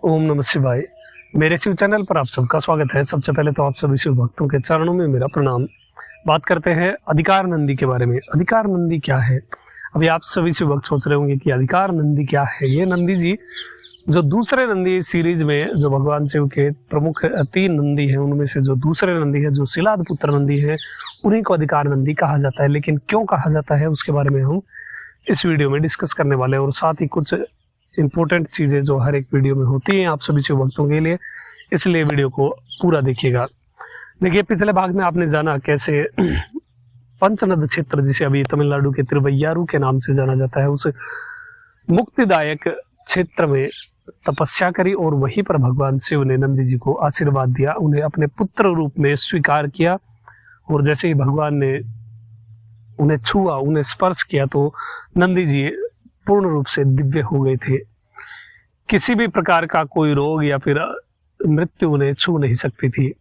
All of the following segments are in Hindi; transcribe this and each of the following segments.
ओम नमः शिवाय। मेरे शिव चैनल पर आप सबका स्वागत है। सबसे पहले तो आप सभी शिव भक्तों के चरणों में मेरा प्रणाम। बात करते हैं अधिकार नंदी के बारे में। अधिकार नंदी क्या है? अभी आप सभी शिव भक्त सोच रहे होंगे कि अधिकार नंदी क्या है। ये नंदी जी जो दूसरे नंदी सीरीज में जो भगवान शिव के प्रमुख 3 नंदी हैं, उनमें से जो दूसरे नंदी है, जो शिलाद पुत्र नंदी है, उन्हीं को अधिकार नंदी कहा जाता है। लेकिन क्यों कहा जाता है उसके बारे में हम इस वीडियो में डिस्कस करने वाले हैं, और साथ ही कुछ इंपॉर्टेंट चीजें जो हर एक वीडियो में होती हैं आप सभी शिव भक्तों के लिए, इसलिए वीडियो को पूरा देखिएगा। देखिए, पिछले भाग में आपने जाना कैसे पंचनद क्षेत्र, जिसे अभी तमिलनाडु के तिरुवैयारू के नाम से जाना जाता है, उस मुक्तिदायक क्षेत्र में तपस्या करी और वहीं पर भगवान शिव ने नंदी जी को आशीर्वाद दिया, उन्हें अपने पुत्र रूप में स्वीकार किया। और जैसे ही भगवान ने उन्हें छुआ, उन्हें स्पर्श किया, तो नंदी जी पूर्ण रूप से दिव्य हो गए थे। किसी भी प्रकार का कोई रोग या फिर मृत्यु उन्हें छू नहीं सकती थी।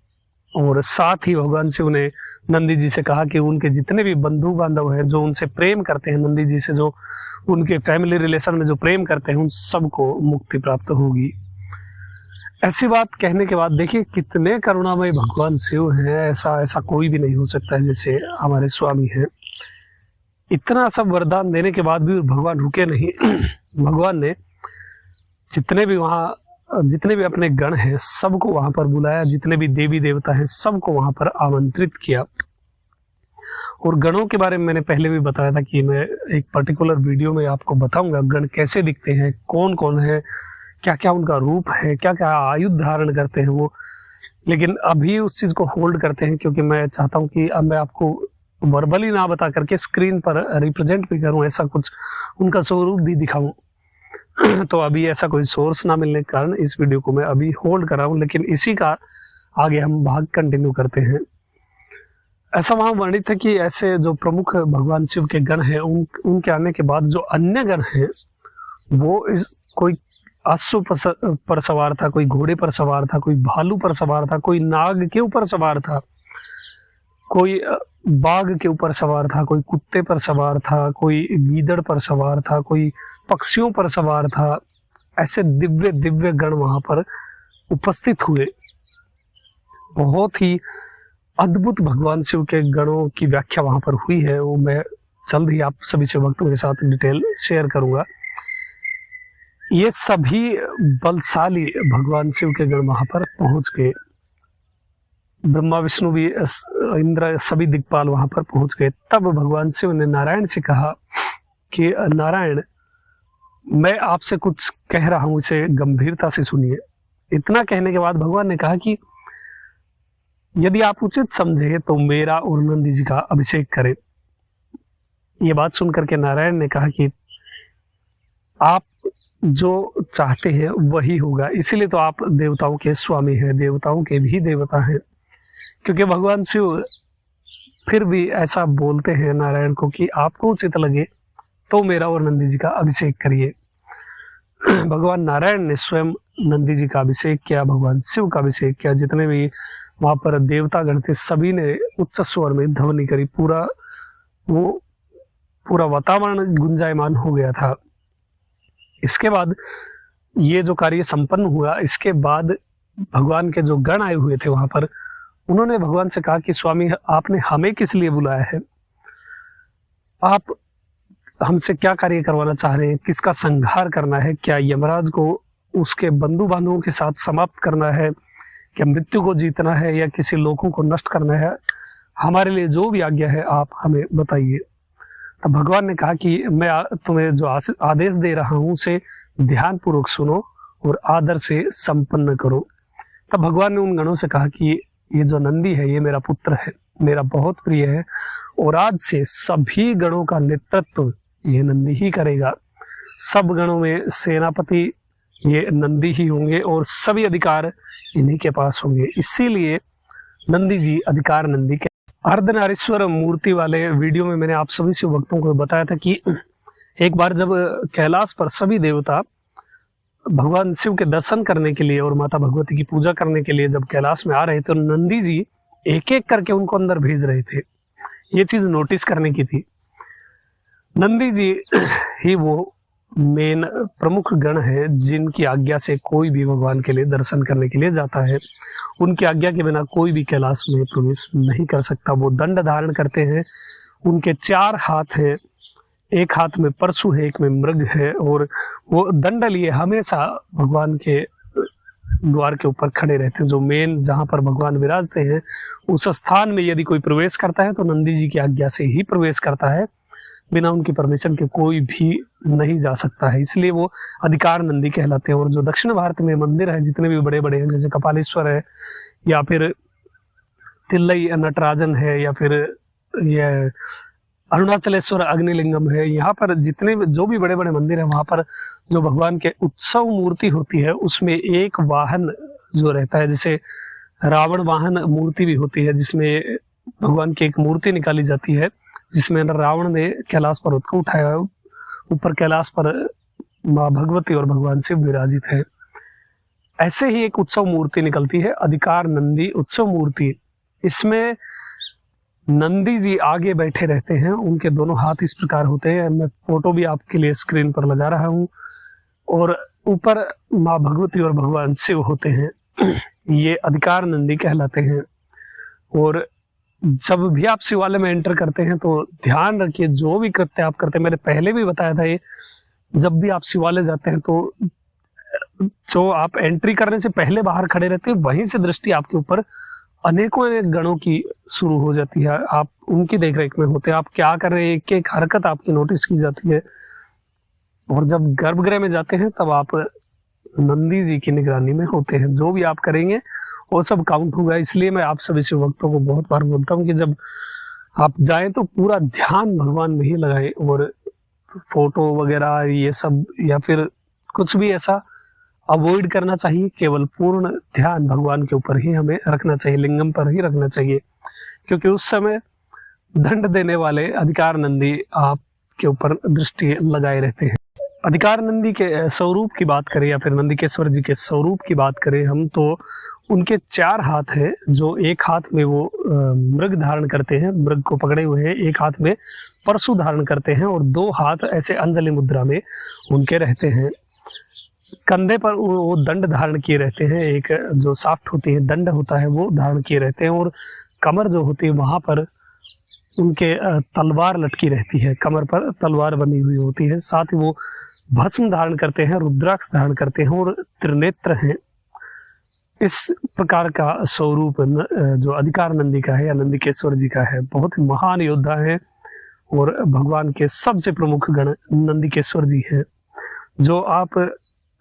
और साथ ही भगवान शिव ने नंदी जी से कहा कि उनके जितने भी बंधु बांधव हैं, जो उनसे प्रेम करते हैं, नंदी जी से जो उनके फैमिली रिलेशन में जो प्रेम करते हैं, उन सबको मुक्ति प्राप्त होगी। ऐसी बात कहने के बाद देखिए कितने करुणामय भगवान शिव हैं। ऐसा कोई भी नहीं हो सकता है जैसे हमारे स्वामी हैं। इतना सब वरदान देने के बाद भी भगवान रुके नहीं। भगवान ने जितने भी अपने गण हैं सबको वहां पर बुलाया, जितने भी देवी देवता हैं सबको वहां पर आमंत्रित किया। और गणों के बारे में मैंने पहले भी बताया था कि मैं एक पर्टिकुलर वीडियो में आपको बताऊंगा गण कैसे दिखते हैं, कौन कौन है, क्या क्या उनका रूप है, क्या क्या आयुध धारण करते हैं वो। लेकिन अभी उस चीज को होल्ड करते हैं, क्योंकि मैं चाहता हूं कि अब मैं आपको वर्बली ना बता करके स्क्रीन पर रिप्रेजेंट भी करूं, ऐसा कुछ उनका स्वरूप भी दिखाऊं। तो अभी ऐसा कोई सोर्स ना मिलने के कारण इस वीडियो को मैं अभी होल्ड कर रहा हूं, लेकिन इसी का आगे हम भाग कंटिन्यू करते हैं। ऐसा वहां वर्णित है कि ऐसे जो प्रमुख भगवान शिव के गण हैं, उनके आने के बाद जो अन्य गण हैं वो कोई अश्व पर सवार था, कोई घोड़े पर सवार था, कोई भालू पर सवार था, कोई नाग के ऊपर सवार था, कोई बाघ के ऊपर सवार था, कोई कुत्ते पर सवार था, कोई गीदड़ पर सवार था, कोई पक्षियों पर सवार था। ऐसे दिव्य दिव्य गण वहां पर उपस्थित हुए। बहुत ही अद्भुत भगवान शिव के गणों की व्याख्या वहां पर हुई है, वो मैं जल्द ही आप सभी शिव भक्तों के साथ डिटेल शेयर करूंगा। ये सभी बलशाली भगवान शिव के गण वहां पर पहुंच गए। ब्रह्मा विष्णु भी, इंद्र, सभी दिक्पाल वहां पर पहुंच गए। तब भगवान शिव ने नारायण से कहा कि नारायण, मैं आपसे कुछ कह रहा हूं, इसे गंभीरता से सुनिए। इतना कहने के बाद भगवान ने कहा कि यदि आप उचित समझे तो मेरा और नंदी जी का अभिषेक करें। ये बात सुनकर के नारायण ने कहा कि आप जो चाहते हैं वही होगा, इसीलिए तो आप देवताओं के स्वामी हैं, देवताओं के भी देवता हैं। क्योंकि भगवान शिव फिर भी ऐसा बोलते हैं नारायण को कि आपको उचित लगे तो मेरा और नंदी जी का अभिषेक करिए। भगवान नारायण ने स्वयं नंदी जी का अभिषेक किया, भगवान शिव का अभिषेक किया। जितने भी वहां पर देवता गण थे सभी ने उच्च स्वर में ध्वनि करी। पूरा वातावरण गुंजायमान हो गया था। इसके बाद ये जो कार्य संपन्न हुआ, इसके बाद भगवान के जो गण आए हुए थे वहां पर, उन्होंने भगवान से कहा कि स्वामी, आपने हमें किस लिए बुलाया है? आप हमसे क्या कार्य करवाना चाह रहे हैं? किसका संहार करना है? क्या यमराज को उसके बंधु बांधवों के साथ समाप्त करना है? क्या मृत्यु को जीतना है या किसी लोगों को नष्ट करना है? हमारे लिए जो भी आज्ञा है आप हमें बताइए। तब भगवान ने कहा कि मैं तुम्हें जो आदेश दे रहा हूं उसे ध्यान पूर्वक सुनो और आदर से संपन्न करो। तब भगवान ने उन गणों से कहा कि ये जो नंदी है ये मेरा पुत्र है, मेरा बहुत प्रिय है, और आज से सभी गणों का नेतृत्व ये नंदी ही करेगा। सब गणों में सेनापति ये नंदी ही होंगे और सभी अधिकार इन्हीं के पास होंगे। इसीलिए नंदी जी अधिकार नंदी के। अर्धनारीश्वर मूर्ति वाले वीडियो में मैंने आप सभी शिव भक्तों को बताया था कि एक बार जब कैलाश पर सभी देवता भगवान शिव के दर्शन करने के लिए और माता भगवती की पूजा करने के लिए जब कैलाश में आ रहे थे, तो नंदी जी एक एक करके उनको अंदर भेज रहे थे। ये चीज नोटिस करने की थी। नंदी जी ही वो मेन प्रमुख गण है जिनकी आज्ञा से कोई भी भगवान के लिए दर्शन करने के लिए जाता है। उनकी आज्ञा के बिना कोई भी कैलाश में प्रवेश नहीं कर सकता। वो दंड धारण करते हैं, उनके 4 हाथ हैं, एक हाथ में परशु है, एक में मृग है, और वो दंड लिए हमेशा भगवान के द्वार के ऊपर खड़े रहते हैं। जो मेन जहाँ पर भगवान विराजते हैं उस स्थान में यदि कोई प्रवेश करता है तो नंदी जी की आज्ञा से ही प्रवेश करता है, बिना उनकी परमिशन के कोई भी नहीं जा सकता है। इसलिए वो अधिकार नंदी कहलाते हैं। और जो दक्षिण भारत में मंदिर है जितने भी बड़े बड़े हैं, जैसे कपालेश्वर है या फिर तिल्लई नटराजन है या फिर यह अरुणाचलेश्वर अग्निलिंगम है, यहाँ पर जितने जो भी बड़े बड़े मंदिर है वहाँ पर जो भगवान के उत्सव मूर्ति होती है उसमें एक वाहन जो रहता है, जैसे रावण वाहन मूर्ति भी होती है जिसमें भगवान की एक मूर्ति निकाली जाती है जिसमें रावण ने कैलाश पर्वत को उठाया है। ऊपर कैलाश पर माँ भगवती और भगवान शिव विराजित है। ऐसे ही एक उत्सव मूर्ति निकलती है अधिकार नंदी उत्सव मूर्ति। इसमें नंदी जी आगे बैठे रहते हैं, उनके दोनों हाथ इस प्रकार होते हैं। मैं फोटो भी आपके लिए स्क्रीन पर लगा रहा हूँ। और ऊपर माँ भगवती और भगवान शिव होते हैं। ये अधिकार नंदी कहलाते हैं। और जब भी आप शिवालय में एंटर करते हैं तो ध्यान रखिए जो भी कृत्य आप करते हैं, मैंने पहले भी बताया था ये, जब भी आप शिवालय जाते हैं तो जो आप एंट्री करने से पहले बाहर खड़े रहते हैं वहीं से दृष्टि आपके ऊपर अनेकों गणों की शुरू हो जाती है। आप उनकी देखरेख में होते हैं, आप क्या कर रहे हैं एक एक हरकत आपकी नोटिस की जाती है। और जब गर्भगृह में जाते हैं तब आप नंदी जी की निगरानी में होते हैं। जो भी आप करेंगे वो सब काउंट होगा। इसलिए मैं आप सभी शिव भक्तों को बहुत बार बोलता हूँ कि जब आप जाएं तो पूरा ध्यान भगवान में ही लगाएं और फोटो वगैरह ये सब या फिर कुछ भी ऐसा अवॉइड करना चाहिए। केवल पूर्ण ध्यान भगवान के ऊपर ही हमें रखना चाहिए, लिंगम पर ही रखना चाहिए, क्योंकि उस समय दंड देने वाले अधिकार नंदी आपके ऊपर दृष्टि लगाए रहते हैं। अधिकार नंदी के स्वरूप की बात करें या फिर नंदीकेश्वर जी के स्वरूप की बात करें हम, तो उनके 4 हाथ हैं। जो एक हाथ में वो मृग धारण करते हैं, मृग को पकड़े हुए हैं, एक हाथ में परशु धारण करते हैं और 2 हाथ ऐसे अंजलि मुद्रा में उनके रहते हैं। कंधे पर वो दंड धारण किए रहते हैं, एक जो साफ्ट होती है दंड होता है वो धारण किए रहते हैं। और कमर जो होती है वहां पर उनके तलवार लटकी रहती है, कमर पर तलवार बनी हुई होती है। साथ ही वो भस्म धारण करते हैं, रुद्राक्ष धारण करते हैं और त्रिनेत्र हैं। इस प्रकार का स्वरूप जो अधिकार नंदी का है या नंदीकेश्वर जी का है, बहुत ही महान योद्धा है। और भगवान के सबसे प्रमुख गण नंदीकेश्वर जी हैं। जो आप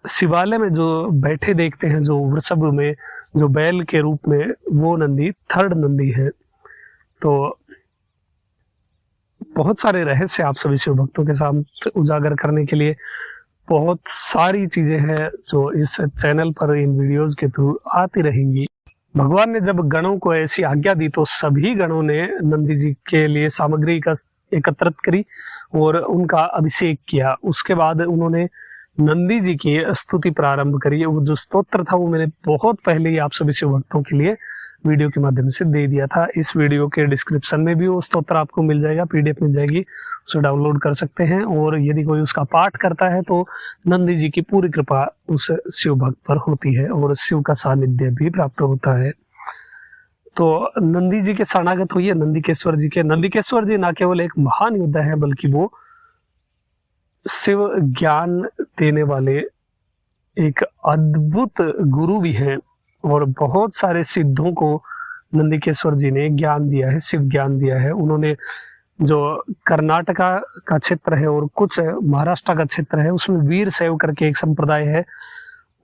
शिवालय में जो बैठे देखते हैं, जो वृषभ में जो बैल के रूप में, वो नंदी 3rd नंदी है। तो बहुत सारे रहस्य आप सभी शिव भक्तों के साथ उजागर करने के लिए बहुत सारी चीजें हैं जो इस चैनल पर इन वीडियोस के थ्रू आती रहेंगी। भगवान ने जब गणों को ऐसी आज्ञा दी तो सभी गणों ने नंदी जी के लिए सामग्री का एकत्रित करी और उनका अभिषेक किया। उसके बाद उन्होंने नंदी जी की स्तुति प्रारंभ करी। वो जो स्तोत्र था वो मैंने बहुत पहले ही आप सभी शिव भक्तों के लिए वीडियो के माध्यम से दे दिया था। इस वीडियो के डिस्क्रिप्शन में भी वो स्तोत्र आपको मिल जाएगा, PDF मिल जाएगी, उसे डाउनलोड कर सकते हैं। और यदि कोई उसका पाठ करता है तो नंदी जी की पूरी कृपा उस शिव भक्त पर होती है और शिव का सानिध्य भी प्राप्त होता है। तो नंदी जी के शरणागत हुई है नंदीकेश्वर जी के। नंदीकेश्वर जी न केवल एक महान योद्धा है बल्कि वो शिव ज्ञान देने वाले एक अद्भुत गुरु भी हैं। और बहुत सारे सिद्धों को नंदीकेश्वर जी ने ज्ञान दिया है, शिव ज्ञान दिया है। उन्होंने जो कर्नाटका का क्षेत्र है और कुछ महाराष्ट्र का क्षेत्र है उसमें वीर शैव करके एक संप्रदाय है,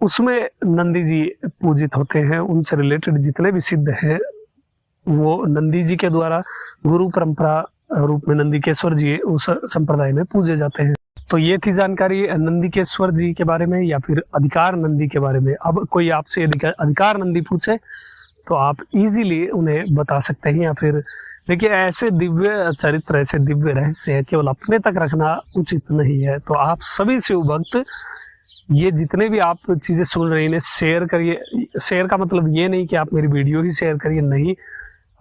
उसमें नंदी जी पूजित होते हैं। उनसे रिलेटेड जितने भी सिद्ध हैं वो नंदी जी के द्वारा गुरु परंपरा रूप में नंदीकेश्वर जी उस संप्रदाय में पूजे जाते हैं। तो ये थी जानकारी नंदीकेश्वर जी के बारे में या फिर अधिकार नंदी के बारे में। अब कोई आपसे अधिकार नंदी पूछे तो आप इजीली उन्हें बता सकते हैं। या फिर देखिए, ऐसे दिव्य चरित्र, ऐसे दिव्य रहस्य केवल अपने तक रखना उचित नहीं है। तो आप सभी शिव भक्त ये जितने भी आप चीजें सुन रहे हैं इन्हें शेयर करिए। शेयर का मतलब ये नहीं कि आप मेरी वीडियो ही शेयर करिए, नहीं,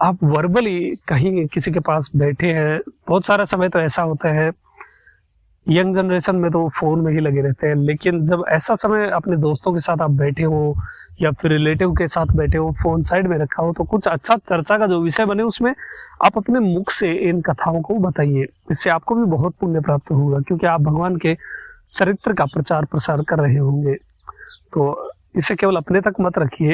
आप वर्बली कहीं किसी के पास बैठे हैं। बहुत सारा समय तो ऐसा होता है यंग जनरेशन में तो फ़ोन में ही लगे रहते हैं, लेकिन जब ऐसा समय अपने दोस्तों के साथ आप बैठे हो या फिर रिलेटिव के साथ बैठे हो, फ़ोन साइड में रखा हो, तो कुछ अच्छा चर्चा का जो विषय बने उसमें आप अपने मुख से इन कथाओं को बताइए। इससे आपको भी बहुत पुण्य प्राप्त होगा, क्योंकि आप भगवान के चरित्र का प्रचार प्रसार कर रहे होंगे। तो इसे केवल अपने तक मत रखिए,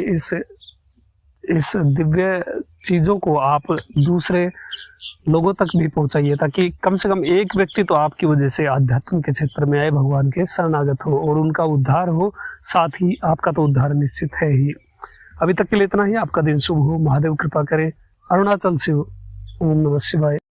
इस दिव्य चीज़ों को आप दूसरे लोगों तक भी पहुंचाइए, ताकि कम से कम एक व्यक्ति तो आपकी वजह से आध्यात्म के क्षेत्र में आए, भगवान के शरणागत हो और उनका उद्धार हो, साथ ही आपका तो उद्धार निश्चित है ही। अभी तक के लिए इतना ही। आपका दिन शुभ हो, महादेव कृपा करे। अरुणाचल से ओम नमः शिवाय।